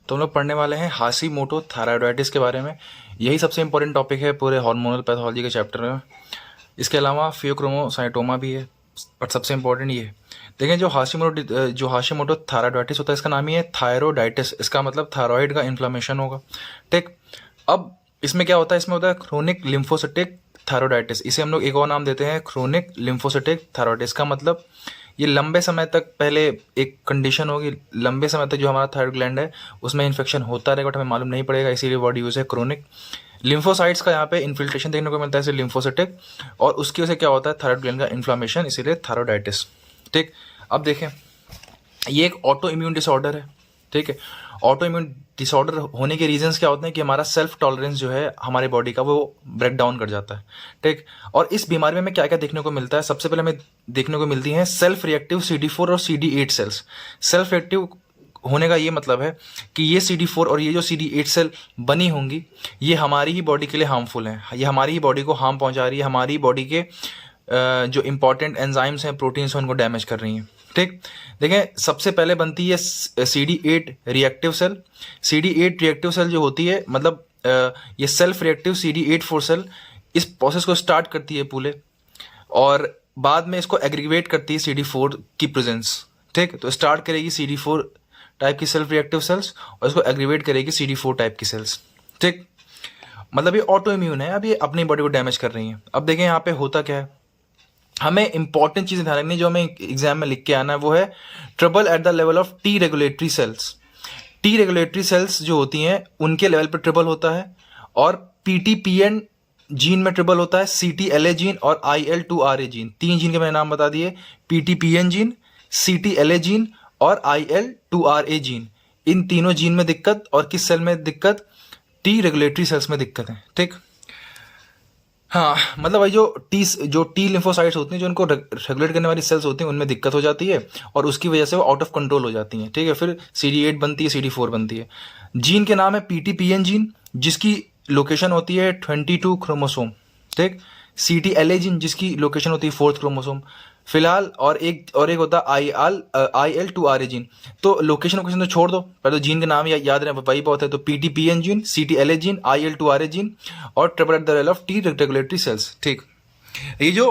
तो हम लोग पढ़ने वाले हैं हाशीमोटो थायराइडाइटिस के बारे में। यही सबसे इंपॉर्टेंट टॉपिक है पूरे हार्मोनल पैथोलॉजी के चैप्टर में। इसके अलावा फियोक्रोमोसाइटोमा भी है, बट सबसे इंपॉर्टेंट ये है। देखें, जो हाशीमोटो थायराइडाइटिस होता है, इसका नाम ही है थायरोडाइटिस। इसका मतलब थायराइड का इन्फ्लामेशन होगा। ठीक, अब इसमें क्या होता है, इसमें होता है क्रोनिक लिम्फोसिटिक थायरोडाइटिस। इसे हम लोग एक और नाम देते हैं क्रोनिक लिम्फोसिटिक थायरोइडिस। का मतलब ये लंबे समय तक, पहले एक कंडीशन होगी, लंबे समय तक जो हमारा थायराइड ग्लैंड है उसमें इन्फेक्शन होता रहेगा, बट हमें मालूम नहीं पड़ेगा, इसीलिए वर्ड यूज है क्रोनिक। लिम्फोसाइट्स का यहाँ पे इन्फिल्ट्रेशन देखने को मिलता है, इसे लिम्फोसिटिक, और उसकी वजह से क्या होता है, थायराइड ग्लैंड का इन्फ्लामेशन, इसीलिए थायरोडाइटिस। ठीक, अब देखें, ये एक ऑटो इम्यून डिसऑर्डर है। ठीक है, ऑटो इम्यून डिसऑर्डर होने के रीजंस क्या होते हैं कि हमारा सेल्फ टॉलरेंस जो है हमारे बॉडी का, वो ब्रेक डाउन कर जाता है। ठीक, और इस बीमारी में हमें क्या क्या देखने को मिलता है, सबसे पहले हमें देखने को मिलती हैं सेल्फ रिएक्टिव CD4 और CD8 सेल्स। सेल्फ रिएक्टिव होने का ये मतलब है कि ये CD4 और ये जो CD8 सेल बनी होंगी, ये हमारी ही बॉडी के लिए हार्मफुल हैं, ये हमारी ही बॉडी को हार्म पहुंचा रही है, हमारी बॉडी के जो इंपॉर्टेंट एंजाइम्स हैं, प्रोटीन्स हैं, उनको डैमेज कर रही हैं। ठीक, देखें, सबसे पहले बनती है CD8 reactive cell. CD8 reactive cell जो होती है, मतलब ये सेल्फ रिएक्टिव CD8 सेल इस प्रोसेस को स्टार्ट करती है पूरे, और बाद में इसको एग्रीगेट करती है CD4 की प्रेजेंस। ठीक, तो स्टार्ट करेगी CD4 टाइप की सेल्फ रिएक्टिव सेल्स और इसको एग्रीगेट करेगी CD4 टाइप की सेल्स। ठीक, मतलब ये ऑटो इम्यून है, अब ये अपनी बॉडी को डैमेज कर रही है। अब देखें यहाँ पे होता क्या है, हमें इंपॉर्टेंट चीजें ध्यान रखनी, जो हमें एग्जाम में लिख के आना है, वो है trouble eight the level of T regulatory sales. T regulatory sales जो होती हैं उनके लेवल पर ट्रबल होता है, और PTPN जीन में ट्रबल होता है, CTLA जीन और IL2RA जीन। तीन जीन के मैंने नाम बता दिए, PTPN जीन, CTLA जीन और IL2RA जीन। इन तीनों जीन में दिक्कत, और किस सेल में दिक्कत, टी रेगुलेटरी सेल्स में दिक्कत है। ठीक, हाँ, मतलब भाई जो टी लिम्फोसाइट्स होती हैं, जो उनको रेगुलेट करने वाली सेल्स होती हैं, उनमें दिक्कत हो जाती है, और उसकी वजह से वो आउट ऑफ कंट्रोल हो जाती हैं। ठीक है, फिर CD8 बनती है, CD4 बनती है। जीन के नाम है PTPN जीन, जिसकी लोकेशन होती है 22 क्रोमोसोम। ठीक, CTLA जीन, जिसकी लोकेशन होती है 4th क्रोमोसोम फिलहाल, और एक होता है IL2RA जीन। तो लोकेशन तो छोड़ दो, पहले तो जीन के नाम याद रहे, वही बहुत है। तो PTPN gene, CTLA gene, IL2RA gene, और triple at the level of T regulatory cells. ठीक, ये जो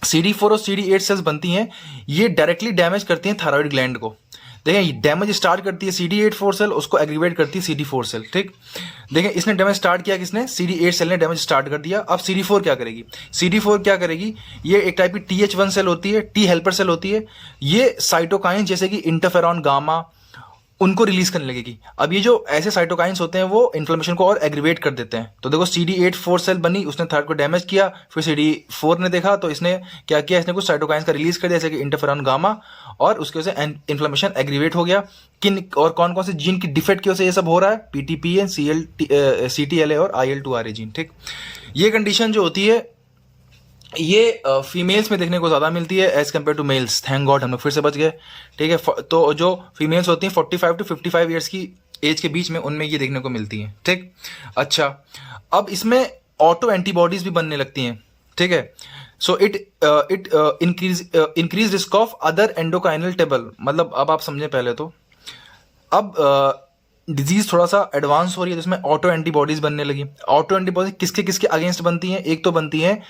CD4 और CD8 सेल्स बनती हैं, ये डायरेक्टली डैमेज करती हैं थायराइड ग्लैंड को। देखें, डैमेज स्टार्ट करती है CD8 सेल, उसको एग्रीवेट करती है CD4 सेल। ठीक, देखें, इसने डैमेज स्टार्ट किया, किसने, CD8 सेल ने डैमेज स्टार्ट कर दिया। अब CD4 क्या करेगी, CD4 क्या करेगी, ये एक टाइप की TH1 सेल होती है, टी हेल्पर सेल होती है। ये साइटोकाइन जैसे कि इंटरफेरॉन गामा, उनको रिलीज करने लगेगी। अब ये जो ऐसे साइटोकाइंस होते हैं, वो इन्फ्लेमेशन को और एग्रीवेट कर देते हैं। तो देखो, CD8 सेल बनी, उसने थायराइड को डैमेज किया, फिर CD4 ने देखा, तो इसने क्या किया, इसने कुछ साइटोकाइंस का रिलीज कर दिया, जैसे कि इंटरफेरॉन गामा, और उसकी वजह से इन्फ्लेमेशन एग्रीवेट हो गया। किन और कौन कौन से जीन की डिफेक्ट की वजह से ये सब हो रहा है, PTPN, CTLA और IL2RA जीन। ठीक, ये कंडीशन जो होती है, ये फीमेल्स में देखने को ज़्यादा मिलती है as compare to males. Thank God, हम लोग फिर से बच गए। ठीक है, तो जो फीमेल्स होती हैं 45 to 55 ईयर्स की एज के बीच में, उनमें ये देखने को मिलती हैं। ठीक, अच्छा, अब इसमें ऑटो एंटीबॉडीज भी बनने लगती हैं। ठीक है, so it increase risk of other endocrinal table. मतलब अब आप समझें पहले तो, अब डिजीज थोड़ा सा एडवांस हो रही है, जिसमें ऑटो एंटीबॉडीज बनने लगी। ऑटो एंटीबॉडीज किसके किसके अगेंस्ट बनती हैं, एक तो बनती हैं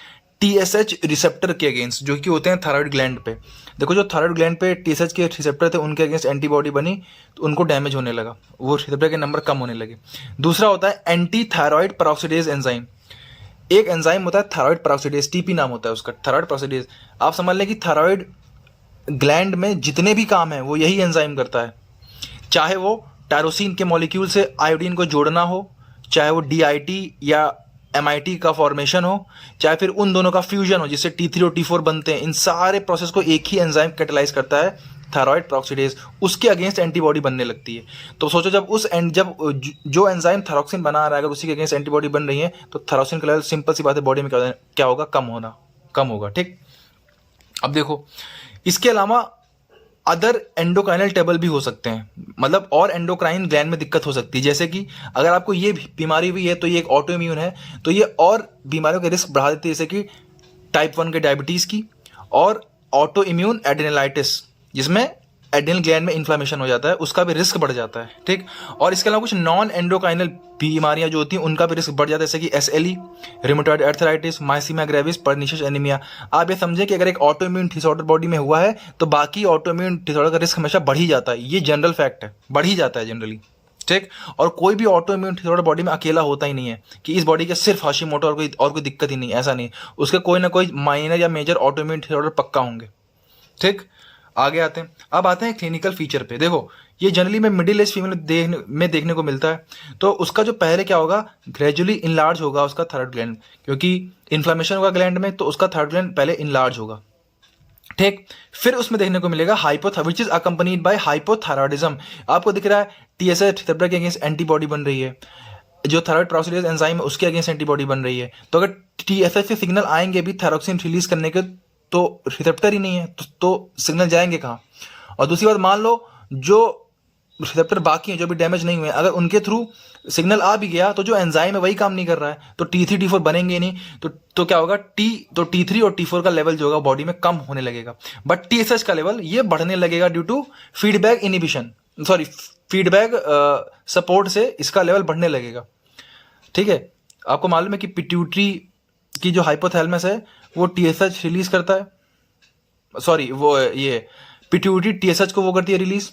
TSH रिसेप्टर के अगेंस्ट, जो कि होते हैं थायराइड ग्लैंड पे। देखो, जो थायराइड ग्लैंड पे TSH के रिसेप्टर थे, उनके अगेंस्ट एंटीबॉडी बनी, तो उनको डैमेज होने लगा, वो रिसेप्टर के नंबर कम होने लगे। दूसरा होता है एंटी थायराइड पेरोक्सिडेज एंजाइम। एक एंजाइम होता है थायराइड पेरोक्सिडेज, TP नाम होता है उसका, थायराइड पेरोक्सिडेज। आप समझ लें कि थायराइड ग्लैंड में जितने भी काम है, वो यही एंजाइम करता है। चाहे वो टायरोसिन के मॉलिक्यूल से आयोडीन को जोड़ना हो, चाहे वो DIT या MIT का फॉर्मेशन हो, चाहे फिर उन दोनों का फ्यूजन हो, जिससे T3 और T4 बनते हैं। इन सारे प्रोसेस को एक ही एंजाइम कैटेलाइज करता है, थायराइड पेरोक्सिडेज। उसके अगेंस्ट एंटीबॉडी बनने लगती है। तो सोचो, जब जो एंजाइम थायरोक्सिन बना रहा है, अगर उसी के अगेंस्ट एंटीबॉडी बन रही है, तो थायरोक्सिन का लेवल, सिंपल सी बात है, बॉडी में क्या होगा, कम होगा। ठीक, अब देखो, इसके अलावा अदर एंडोक्राइनल टेबल भी हो सकते हैं, मतलब और एंडोक्राइन ग्लैंड में दिक्कत हो सकती है। जैसे कि अगर आपको ये बीमारी हुई है, तो ये एक ऑटो इम्यून है, तो ये और बीमारियों के रिस्क बढ़ा देती है, जैसे कि टाइप 1 के डायबिटीज़ की, और ऑटो इम्यून एडेनोलाइटिस, जिसमें एड्रिनल ग्लैंड में इन्फ्लामेशन हो जाता है उसका भी रिस्क बढ़ जाता है, ठीक। और इसके अलावा कुछ नॉन एंडोक्राइनल बीमारियां जो होती हैं उनका भी रिस्क बढ़ जाता है, जैसे कि SLE, rheumatoid arthritis, myasthenia gravis, pernicious anaemia. आप ये समझें कि अगर एक ऑटोइम्यून डिसऑर्डर बॉडी में हुआ है तो बाकी ऑटोइम्यून डिसऑर्डर का रिस्क हमेशा बढ़ ही जाता है, ये जनरल फैक्ट है, बढ़ ही जाता है जनरली, ठीक। और कोई भी ऑटोइम्यून डिसऑर्डर बॉडी में अकेला होता ही नहीं है कि इस बॉडी के सिर्फ हाशिमोटो और कोई दिक्कत ही नहीं, ऐसा नहीं। उसके कोई ना कोई माइनर या मेजर ऑटोइम्यून डिसऑर्डर पक्का होंगे, ठीक। आगे आते हैं, अब आते हैं क्लिनिकल फीचर पे। देखो ये जनरली में मिडिल एज फीमेल देखने को मिलता है। तो उसका जो पहले क्या होगा, ग्रेजुअली इनलार्ज होगा उसका थायराइड ग्लैंड, क्योंकि इन्फ्लामेशन होगा ग्लैंड में तो उसका थायराइड ग्लैंड पहले इनलार्ज होगा, ठीक। फिर उसमें देखने को मिलेगा which is accompanied by hypothyroidism. आपको दिख रहा है TSH रिसेप्टर के अगेंस्ट एंटीबॉडी बन रही है, जो थायराइड पेरोक्सीडेज एंजाइम है उसके अगेंस्ट एंटीबॉडी बन रही है। तो अगर TSH से सिग्नल आएंगे भी थायरोक्सिन रिलीज करने के, तो रिसेप्टर ही नहीं है तो सिग्नल जाएंगे कहाँ। और दूसरी बात, मान लो जो रिसेप्टर बाकी हैं जो भी डैमेज नहीं हुए, अगर उनके थ्रू सिग्नल आ भी गया तो जो एंजाइम है वही काम नहीं कर रहा है, तो T3 T4 बनेंगे ही नहीं। तो क्या होगा, तो T3 और T4 का लेवल जो होगा बॉडी में कम होने लगेगा, बट TSH का लेवल ये बढ़ने लगेगा due to feedback inhibition, sorry feedback support से इसका लेवल बढ़ने लगेगा, ठीक है। आपको मालूम है कि पिट्यूटरी की जो हाइपोथैलेमस है वो TSH रिलीज करता है, सॉरी वो ये पिट्यूटरी TSH को वो करती है रिलीज,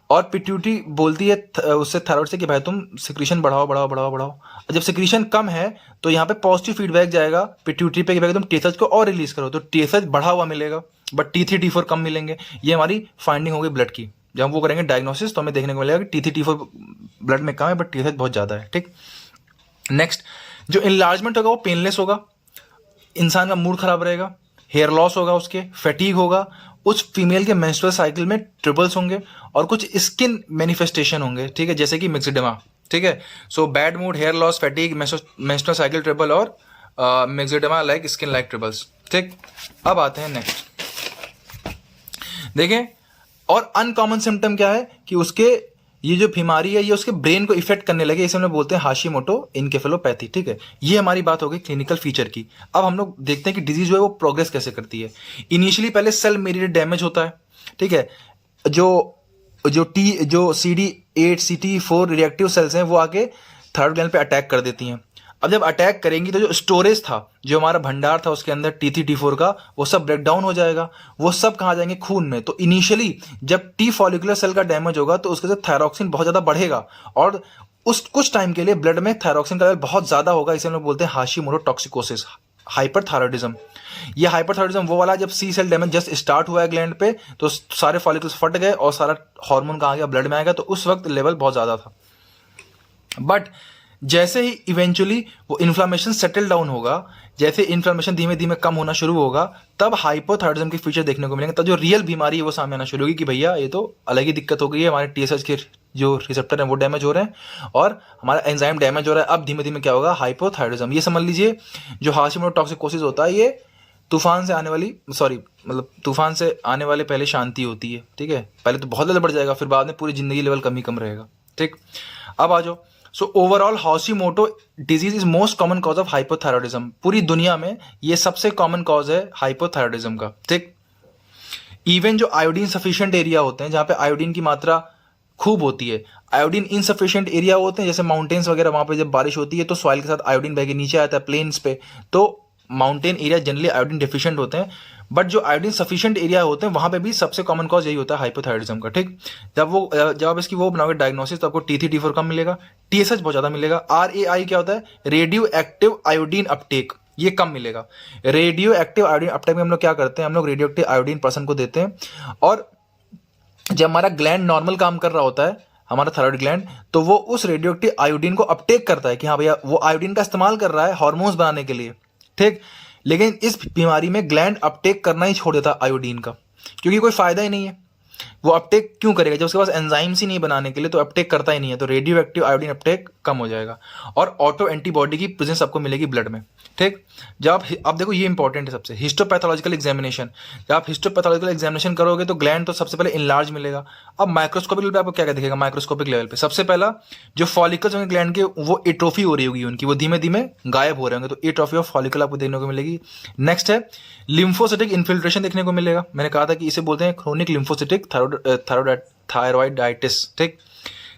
और पिट्यूटरी बोलती है उससे थायराइड से कि भाई तुम सिक्रीशन बढ़ाओ बढ़ाओ बढ़ाओ बढ़ाओ। जब सिक्रीशन कम है तो यहाँ पे पॉजिटिव फीडबैक जाएगा पिट्यूटरी पे कि भाई तुम TSH को और रिलीज करो, तो TSH बढ़ा हुआ मिलेगा बट T3 T4 कम मिलेंगे। ये हमारी फाइंडिंग होगी ब्लड की। जब हम वो करेंगे डायग्नोसिस तो हमें देखने को मिलेगा कि T3 T4 ब्लड में कम है बट TSH बहुत ज़्यादा है, ठीक। नेक्स्ट, जो इनलार्जमेंट होगा वो पेनलेस होगा, इंसान का मूड खराब रहेगा, हेयर लॉस होगा, उसके फैटीग होगा, उस फीमेल के मेंस्ट्रुअल साइकिल में ट्रिबल्स होंगे और कुछ स्किन मैनिफेस्टेशन होंगे, ठीक है, जैसे कि मिक्सिडेमा, ठीक है। So bad mood, hair loss, fatigue, menstrual cycle trouble और myxoedema like skin like troubles, ठीक। अब आते हैं नेक्स्ट, देखें। और अनकॉमन सिम्टम क्या है कि उसके ये जो बीमारी है ये उसके ब्रेन को इफेक्ट करने लगे, इसे हम लोग बोलते हैं हाशिमोटो इनकेफेलोपैथी, ठीक है। ये हमारी बात हो गई क्लिनिकल फीचर की। अब हम लोग देखते हैं कि डिजीज जो है वो प्रोग्रेस कैसे करती है। इनिशियली पहले सेल मेडिएटेड डैमेज होता है, ठीक है। जो CD8 CT4 रिएक्टिव सेल्स हैं वो आके थायराइड ग्लैंड पे अटैक कर देती हैं। अब जब अटैक करेंगी तो जो स्टोरेज था, जो हमारा भंडार था उसके अंदर T3 T4 का, वो सब ब्रेक डाउन हो जाएगा। वो सब कहाँ जाएंगे, खून में। तो इनिशियली जब T फॉलिकुलर सेल का डैमेज होगा तो उसके साथ थायरोक्सिन बहुत ज़्यादा बढ़ेगा और उस कुछ टाइम के लिए ब्लड में थायरोक्सिन का लेवल बहुत ज़्यादा होगा। इसे हम लोग बोलते हैं हाशिमोटो टॉक्सिकोसिस, हाइपरथायरॉयडिज्म। ये हाइपरथायरॉयडिज्म वो वाला है जब C cell damage just start हुआ है ग्लैंड पे तो सारे फॉलिकल्स फट गए और सारा हार्मोन कहाँ गया, ब्लड में आएगा, तो उस वक्त लेवल बहुत ज़्यादा था। बट जैसे ही इवेंचुअली वो इन्फ्लामेशन सेटल डाउन होगा, जैसे इन्फ्लामेशन धीमे धीमे कम होना शुरू होगा, तब हाइपोथायरॉयडिज्म के फीचर देखने को मिलेंगे। तब जो रियल बीमारी है वो सामने आना शुरू होगी कि भैया ये तो अलग ही दिक्कत हो गई है, हमारे TSH के जो रिसेप्टर हैं वो डैमेज हो रहे हैं और हमारा एंजाइम डैमेज हो रहा है। अब धीमे धीमे क्या होगा, हाइपोथायरॉयडिज्म। ये समझ लीजिए जो हाशिमोटो टॉक्सिकोसिस होता है ये तूफान से आने वाले पहले शांति होती है, ठीक है। पहले तो बहुत ज़्यादा बढ़ जाएगा, फिर बाद में पूरी जिंदगी लेवल कम ही कम रहेगा, ठीक। अब आ जाओ। So overall Hashimoto disease is most common cause of hypothyroidism. पूरी दुनिया में ये सबसे कॉमन कॉज है हाइपोथायरॉयडिज्म का, ठीक। इवन जो आयोडीन सफिशिएंट एरिया होते हैं, जहाँ पे आयोडीन की मात्रा खूब होती है, आयोडीन इनसफिशिएंट एरिया होते हैं जैसे माउंटेन्स वगैरह, वहाँ पे जब बारिश होती है तो सॉइल के साथ आयोडीन बह के नीचे आता है प्लेन्स पे, तो mountain area generally iodine deficient होते हैं। बट जो आयोडीन सफिशिएंट एरिया होते हैं वहाँ पे भी सबसे कॉमन कॉज यही होता है हाइपोथायरॉयडिज्म का, ठीक। जब आप इसकी वो बनाओगे डायग्नोसिस तो आपको T3 T4 कम मिलेगा, TSH बहुत ज़्यादा मिलेगा। RAI क्या होता है, रेडियो एक्टिव आयोडीन अपटेक, ये कम मिलेगा। रेडियो एक्टिव आयोडीन अपटेक में हम लोग क्या करते हैं, हम लोग रेडियो एक्टिव आयोडीन पर्सन को देते हैं और जब हमारा ग्लैंड नॉर्मल काम कर रहा होता है, हमारा थायराइड ग्लैंड, तो वो उस रेडियो एक्टिव आयोडीन को अपटेक करता है कि हाँ भैया वो आयोडीन का इस्तेमाल कर रहा है हार्मोन्स बनाने के लिए, ठीक। लेकिन इस बीमारी में ग्लैंड अपटेक करना ही छोड़ देता आयोडीन का, क्योंकि कोई फायदा ही नहीं है। वो अपटेक क्यों करेगा जब उसके पास एंजाइम्स ही नहीं बनाने के लिए, तो अपटेक करता ही नहीं है, तो रेडियो एक्टिव आयोडीन अपटेक कम हो जाएगा और ऑटो एंटीबॉडी की प्रेजेंस आपको मिलेगी ब्लड में, ठीक। जब आप देखो ये इंपॉर्टेंट है सबसे, हिस्टोपैथोलॉजिकल एग्जामिनेशन। जब आप हिस्टोपैथोलॉजिकल एग्जामिनेशन करोगे तो ग्लैंड तो सबसे पहले इनलार्ज मिलेगा। अब माइक्रोस्कोपिक लेवल पे आपको क्या क्या दिखेगा, माइक्रोस्कोपिक लेवल पे सबसे पहला जो फॉलिकल्स होंगे ग्लैंड के वो एट्रोफी हो रही होगी उनकी, वो धीमे धीमे गायब हो रहे होंगे, तो एट्रोफी ऑफ फॉलिकल आपको देखने को मिलेगी। नेक्स्ट है लिम्फोसिटिक इन्फिल्ट्रेशन देखने को मिलेगा। मैंने कहा था कि इसे बोलते हैं क्रोनिक लिम्फोसिटिक लिम्फोसिटिक थायरॉइडाइटिस। ठीक,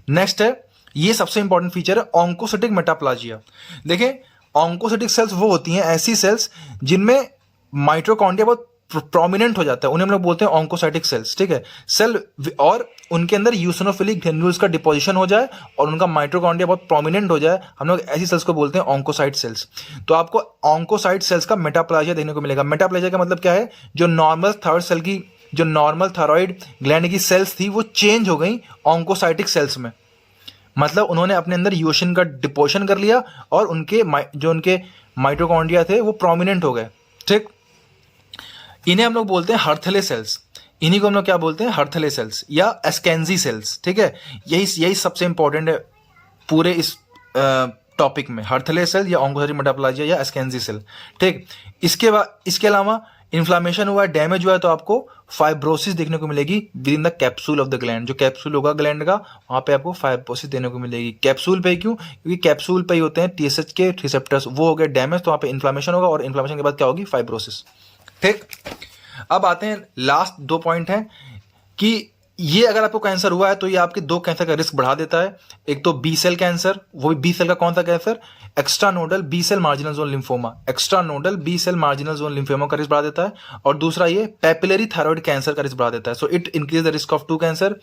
नेक्स्ट है, ये सबसे इंपॉर्टेंट फीचर है, ऑन्कोसिटिक मेटाप्लाजिया। देखें, ऑन्कोसिटिक सेल्स वो होती हैं, ऐसी सेल्स जिनमें माइटोकॉन्ड्रिया बहुत प्रोमिनेंट हो जाता है, उन्हें हम लोग बोलते हैं ऑन्कोसाइटिक सेल्स। ठीक है, सेल और उनके अंदर यूसिनोफिलिक ग्रेन्यूल्स का डिपोजिशन हो जाए और उनका माइटोकॉन्ड्रिया बहुत प्रोमिनेंट हो जाए, हम लोग ऐसी सेल्स को बोलते हैं ऑन्कोसाइट सेल्स। तो आपको ऑन्कोसाइट सेल्स का मेटाप्लाजिया देखने को मिलेगा। मेटाप्लाजिया का मतलब क्या है, जो नॉर्मल थायरॉइड सेल की, जो नॉर्मल थायरॉइड ग्लैंड की सेल्स थी वो चेंज हो गई ऑन्कोसाइटिक सेल्स में। मतलब उन्होंने अपने अंदर यूशिन का डिपोजिशन कर लिया और उनके जो उनके माइटोकॉन्ड्रिया थे वो प्रोमिनेंट हो गए। ठीक, इन्हें हम लोग बोलते हैं हर्थले सेल्स। इन्हीं को हम लोग क्या बोलते हैं, हर्थले सेल्स या एस्केंजी सेल्स। ठीक है, यही सबसे इंपॉर्टेंट है पूरे इस टॉपिक में, हर्थले सेल या ऑन्कोसाइटिक मेटाप्लाजिया या एस्केंजी सेल। ठीक, इसके अलावा इन्फ्लामेशन हुआ है, डैमेज हुआ है, तो आपको फाइब्रोसिस देखने को मिलेगी with in the capsule of the gland. जो कैप्सूल होगा ग्लैंड का, वहाँ पे आपको फाइब्रोसिस देखने को मिलेगी। कैप्सूल पे क्यों, क्योंकि कैप्सूल पे ही होते हैं TSH के रिसेप्टर्स, वो हो गए डैमेज, तो वहाँ पे इन्फ्लामेशन होगा और इन्फ्लामेशन के बाद क्या होगी, फाइब्रोसिस। ठीक, अब आते हैं लास्ट 2 पॉइंट हैं कि ये अगर आपको कैंसर हुआ है तो ये आपके 2 कैंसर का रिस्क बढ़ा देता है। एक तो बी सेल कैंसर, वो भी बी सेल का कौन सा cancer, extra nodal B cell marginal zone lymphoma, extra nodal B cell marginal zone lymphoma का रिस्क बढ़ा देता है। और दूसरा ये पैपिलरी थायराइड कैंसर का रिस्क बढ़ा देता है। So it increase the risk of 2 cancer,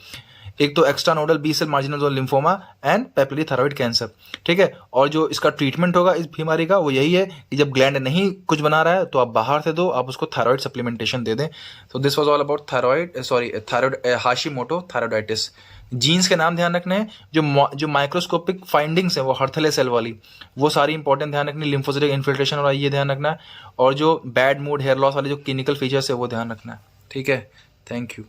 एक तो extra nodal B cell marginal zone lymphoma and papillary thyroid cancer. ठीक है, और जो इसका ट्रीटमेंट होगा इस बीमारी का वो यही है कि जब ग्लैंड नहीं कुछ बना रहा है तो आप बाहर से दो, आप उसको थायराइड सप्लीमेंटेशन दे दें। So this was all about thyroid Hashimoto thyroiditis. Genes के नाम ध्यान रखने हैं, जो माइक्रोस्कोपिक फाइंडिंग्स है वो हर्थले सेल वाली, वो सारी इंपॉर्टेंट ध्यान रखनी, लिम्फोसिटिक इन्फिल्ट्रेशन और ये ध्यान रखना है, और जो बैड मूड हेयर लॉस वाले जो क्लिनिकल फीचर्स है वो ध्यान रखना है। ठीक है, थैंक यू।